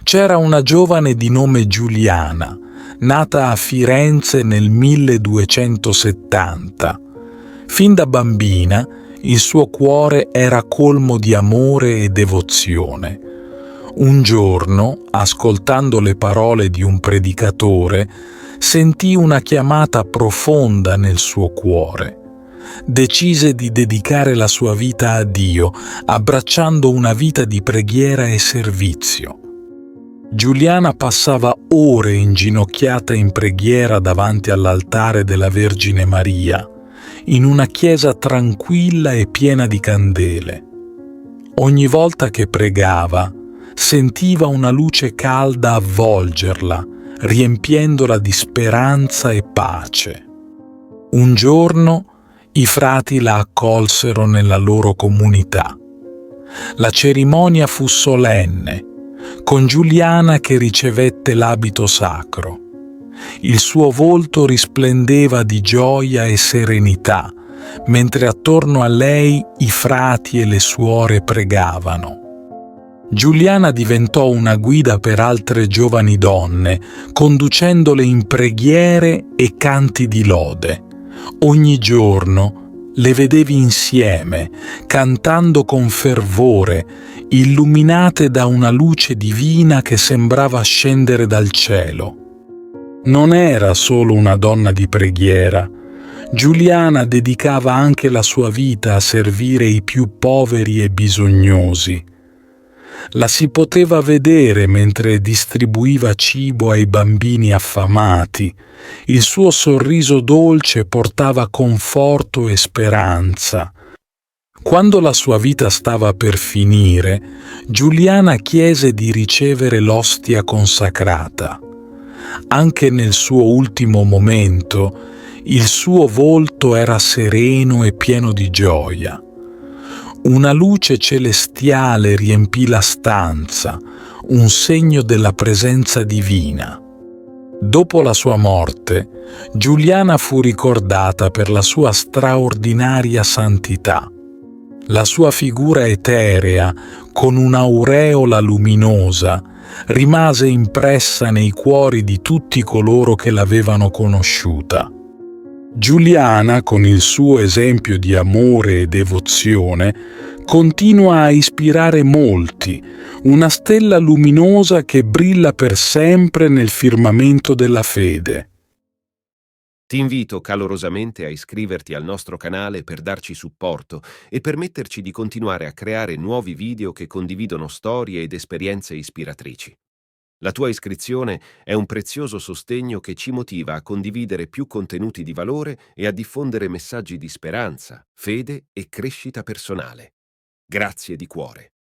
C'era una giovane di nome Giuliana, nata a Firenze nel 1270. Fin da bambina il suo cuore era colmo di amore e devozione. Un giorno, ascoltando le parole di un predicatore, sentì una chiamata profonda nel suo cuore. Decise di dedicare la sua vita a Dio, abbracciando una vita di preghiera e servizio. Giuliana passava ore inginocchiata in preghiera davanti all'altare della Vergine Maria, in una chiesa tranquilla e piena di candele. Ogni volta che pregava, sentiva una luce calda avvolgerla, riempiendola di speranza e pace. Un giorno i frati la accolsero nella loro comunità. La cerimonia fu solenne, con Giuliana che ricevette l'abito sacro. Il suo volto risplendeva di gioia e serenità, mentre attorno a lei i frati e le suore pregavano. Giuliana diventò una guida per altre giovani donne, conducendole in preghiere e canti di lode. Ogni giorno le vedevi insieme, cantando con fervore, illuminate da una luce divina che sembrava scendere dal cielo. Non era solo una donna di preghiera. Giuliana dedicava anche la sua vita a servire i più poveri e bisognosi. La si poteva vedere mentre distribuiva cibo ai bambini affamati. Il suo sorriso dolce portava conforto e speranza. Quando la sua vita stava per finire, Giuliana chiese di ricevere l'ostia consacrata. Anche nel suo ultimo momento, il suo volto era sereno e pieno di gioia. Una luce celestiale riempì la stanza, un segno della presenza divina. Dopo la sua morte, Giuliana fu ricordata per la sua straordinaria santità. La sua figura eterea, con un'aureola luminosa, rimase impressa nei cuori di tutti coloro che l'avevano conosciuta. Giuliana, con il suo esempio di amore e devozione, continua a ispirare molti, una stella luminosa che brilla per sempre nel firmamento della fede. Ti invito calorosamente a iscriverti al nostro canale per darci supporto e permetterci di continuare a creare nuovi video che condividono storie ed esperienze ispiratrici. La tua iscrizione è un prezioso sostegno che ci motiva a condividere più contenuti di valore e a diffondere messaggi di speranza, fede e crescita personale. Grazie di cuore.